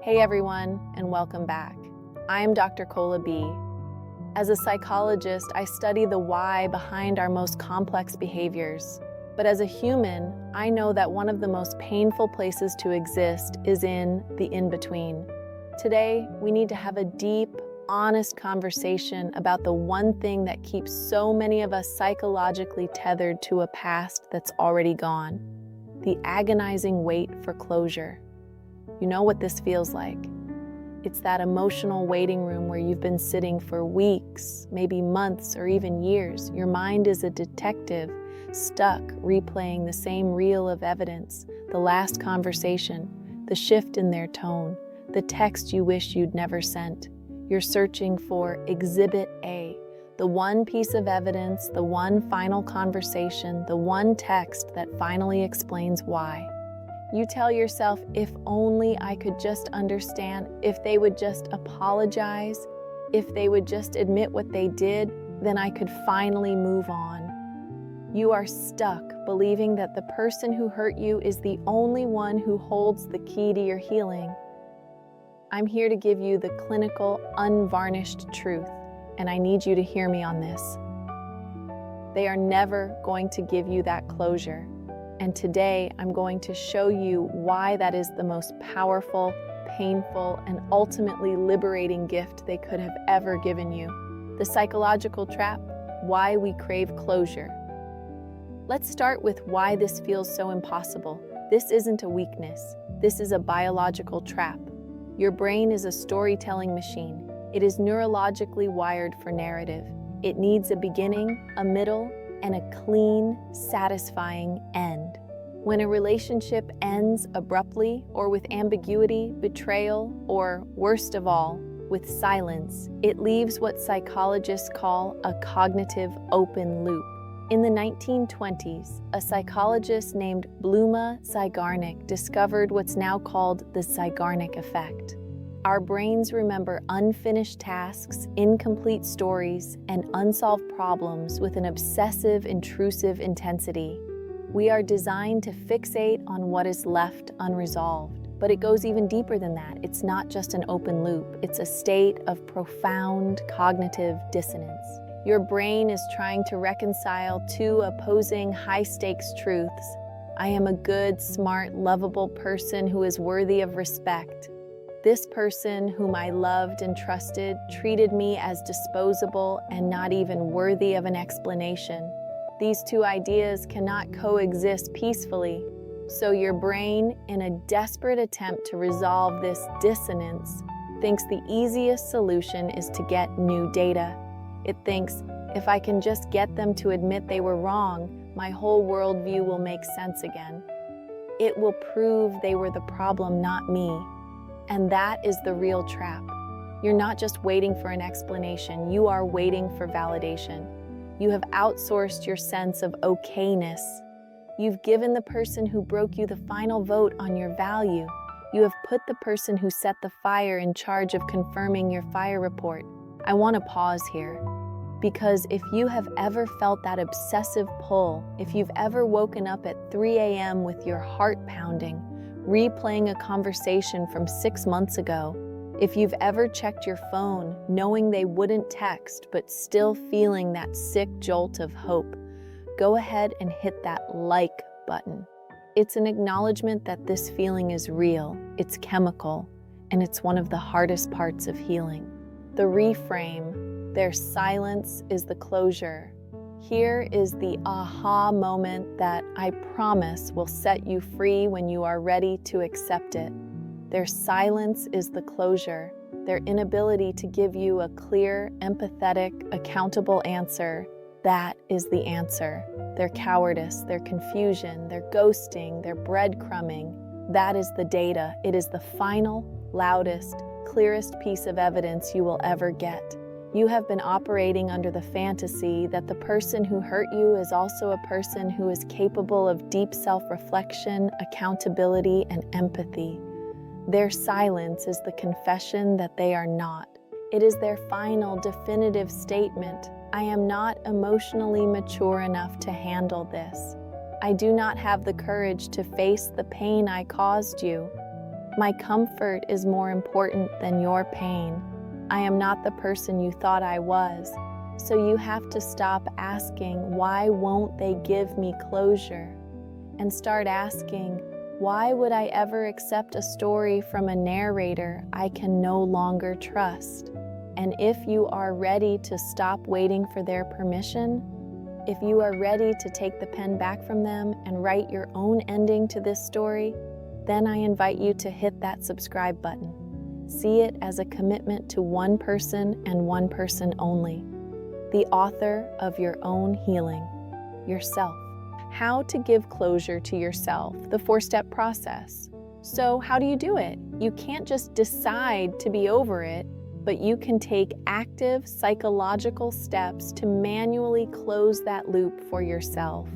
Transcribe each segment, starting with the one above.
Hey everyone, and welcome back. I am Dr. Kola B. As a psychologist, I study the why behind our most complex behaviors. But as a human, I know that one of the most painful places to exist is in the in-between. Today, we need to have a deep, honest conversation about the one thing that keeps so many of us psychologically tethered to a past that's already gone: the agonizing wait for closure. You know what this feels like. It's that emotional waiting room where you've been sitting for weeks, maybe months, or even years. Your mind is a detective, stuck replaying the same reel of evidence, the last conversation, the shift in their tone, the text you wish you'd never sent. You're searching for Exhibit A, the one piece of evidence, the one final conversation, the one text that finally explains why. You tell yourself, if only I could just understand, if they would just apologize, if they would just admit what they did, then I could finally move on. You are stuck believing that the person who hurt you is the only one who holds the key to your healing. I'm here to give you the clinical, unvarnished truth, and I need you to hear me on this. They are never going to give you that closure. And today, I'm going to show you why that is the most powerful, painful, and ultimately liberating gift they could have ever given you. The psychological trap: why we crave closure. Let's start with why this feels so impossible. This isn't a weakness. This is a biological trap. Your brain is a storytelling machine. It is neurologically wired for narrative. It needs a beginning, a middle, and a clean, satisfying end. When a relationship ends abruptly or with ambiguity, betrayal, or worst of all, with silence, it leaves what psychologists call a cognitive open loop. In the 1920s, a psychologist named Bluma Zygarnik discovered what's now called the Zygarnik effect. Our brains remember unfinished tasks, incomplete stories, and unsolved problems with an obsessive, intrusive intensity. We are designed to fixate on what is left unresolved. But it goes even deeper than that. It's not just an open loop. It's a state of profound cognitive dissonance. Your brain is trying to reconcile two opposing high-stakes truths. I am a good, smart, lovable person who is worthy of respect. This person whom I loved and trusted treated me as disposable and not even worthy of an explanation. These two ideas cannot coexist peacefully. So your brain, in a desperate attempt to resolve this dissonance, thinks the easiest solution is to get new data. It thinks, if I can just get them to admit they were wrong, my whole worldview will make sense again. It will prove they were the problem, not me. And that is the real trap. You're not just waiting for an explanation, you are waiting for validation. You have outsourced your sense of okayness. You've given the person who broke you the final vote on your value. You have put the person who set the fire in charge of confirming your fire report. I want to pause here, because if you have ever felt that obsessive pull, if you've ever woken up at 3 a.m. with your heart pounding, replaying a conversation from 6 months ago, if you've ever checked your phone knowing they wouldn't text but still feeling that sick jolt of hope, go ahead and hit that like button. It's an acknowledgement that this feeling is real, it's chemical, and it's one of the hardest parts of healing. The reframe: their silence is the closure. Here is the aha moment that I promise will set you free when you are ready to accept it. Their silence is the closure. Their inability to give you a clear, empathetic, accountable answer, that is the answer. Their cowardice, their confusion, their ghosting, their breadcrumbing, that is the data. It is the final, loudest, clearest piece of evidence you will ever get. You have been operating under the fantasy that the person who hurt you is also a person who is capable of deep self-reflection, accountability, and empathy. Their silence is the confession that they are not. It is their final, definitive statement: I am not emotionally mature enough to handle this. I do not have the courage to face the pain I caused you. My comfort is more important than your pain. I am not the person you thought I was. So you have to stop asking, why won't they give me closure? And start asking, why would I ever accept a story from a narrator I can no longer trust? And if you are ready to stop waiting for their permission, if you are ready to take the pen back from them and write your own ending to this story, then I invite you to hit that subscribe button. See it as a commitment to one person and one person only, the author of your own healing, yourself. How to give closure to yourself, the 4-step process. So how do you do it? You can't just decide to be over it, but you can take active psychological steps to manually close that loop for yourself.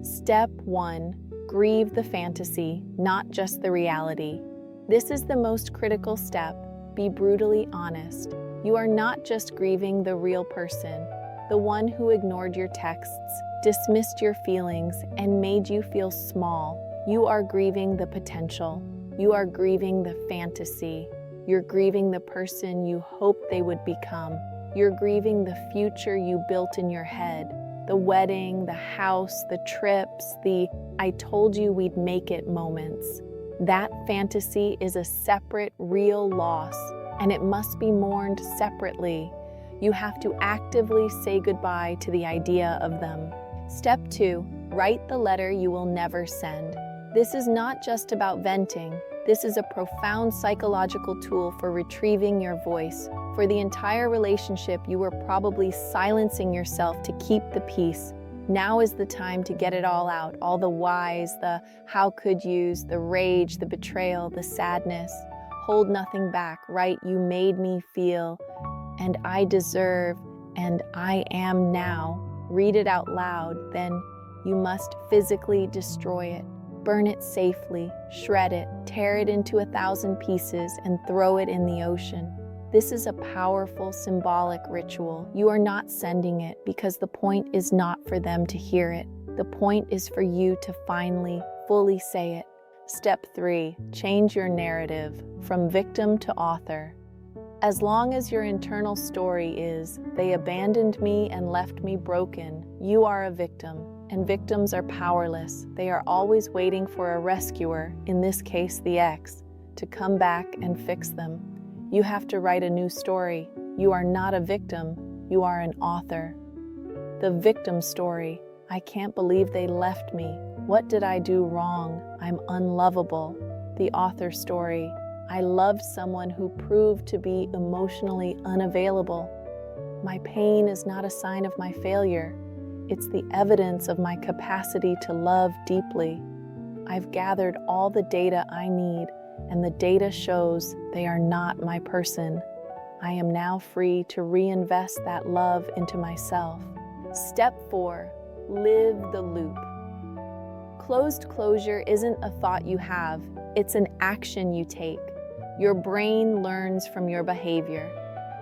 Step 1, grieve the fantasy, not just the reality. This is the most critical step. Be brutally honest. You are not just grieving the real person, the one who ignored your texts, dismissed your feelings, and made you feel small. You are grieving the potential. You are grieving the fantasy. You're grieving the person you hoped they would become. You're grieving the future you built in your head. The wedding, the house, the trips, the "I told you we'd make it" moments. That fantasy is a separate, real loss, and it must be mourned separately. You have to actively say goodbye to the idea of them. Step 2, write the letter you will never send. This is not just about venting. This is a profound psychological tool for retrieving your voice. For the entire relationship, you were probably silencing yourself to keep the peace. Now is the time to get it all out, all the whys, the how could yous, the rage, the betrayal, the sadness. Hold nothing back. Write, "You made me feel, and I deserve, and I am now." Read it out loud, then you must physically destroy it. Burn it safely, shred it, tear it into 1,000 pieces, and throw it in the ocean. This is a powerful symbolic ritual. You are not sending it because the point is not for them to hear it. The point is for you to finally, fully say it. Step 3, change your narrative from victim to author. As long as your internal story is, "They abandoned me and left me broken," you are a victim, and victims are powerless. They are always waiting for a rescuer, in this case the ex, to come back and fix them. You have to write a new story. You are not a victim, you are an author. The victim story: "I can't believe they left me. What did I do wrong? I'm unlovable." The author story: "I loved someone who proved to be emotionally unavailable. My pain is not a sign of my failure. It's the evidence of my capacity to love deeply. I've gathered all the data I need, and the data shows they are not my person. I am now free to reinvest that love into myself." Step 4, live the loop. Closed closure isn't a thought you have, it's an action you take. Your brain learns from your behavior.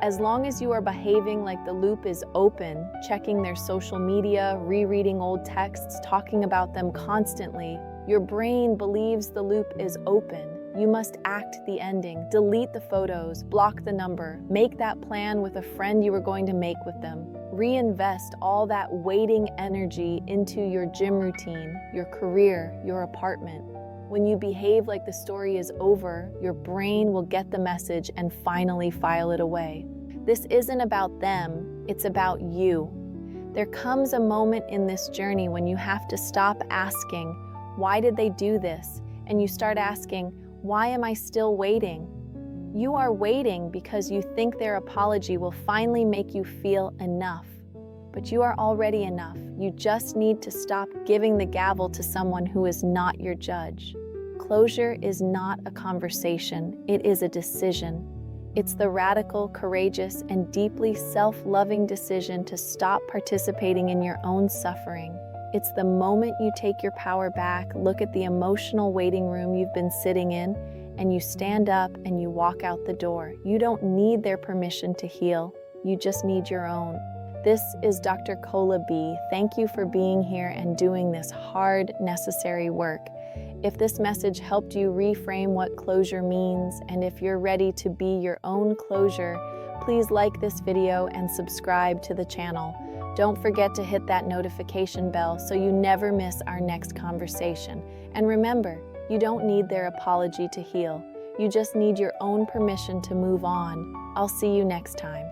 As long as you are behaving like the loop is open, checking their social media, rereading old texts, talking about them constantly, your brain believes the loop is open. You must act the ending, delete the photos, block the number, make that plan with a friend you were going to make with them. Reinvest all that waiting energy into your gym routine, your career, your apartment. When you behave like the story is over, your brain will get the message and finally file it away. This isn't about them, it's about you. There comes a moment in this journey when you have to stop asking, "Why did they do this?" And you start asking, "Why am I still waiting?" You are waiting because you think their apology will finally make you feel enough. But you are already enough. You just need to stop giving the gavel to someone who is not your judge. Closure is not a conversation, it is a decision. It's the radical, courageous, and deeply self-loving decision to stop participating in your own suffering. It's the moment you take your power back, look at the emotional waiting room you've been sitting in, and you stand up and you walk out the door. You don't need their permission to heal, you just need your own. This is Dr. Cola B. Thank you for being here and doing this hard, necessary work. If this message helped you reframe what closure means, and if you're ready to be your own closure, please like this video and subscribe to the channel. Don't forget to hit that notification bell so you never miss our next conversation. And remember, you don't need their apology to heal. You just need your own permission to move on. I'll see you next time.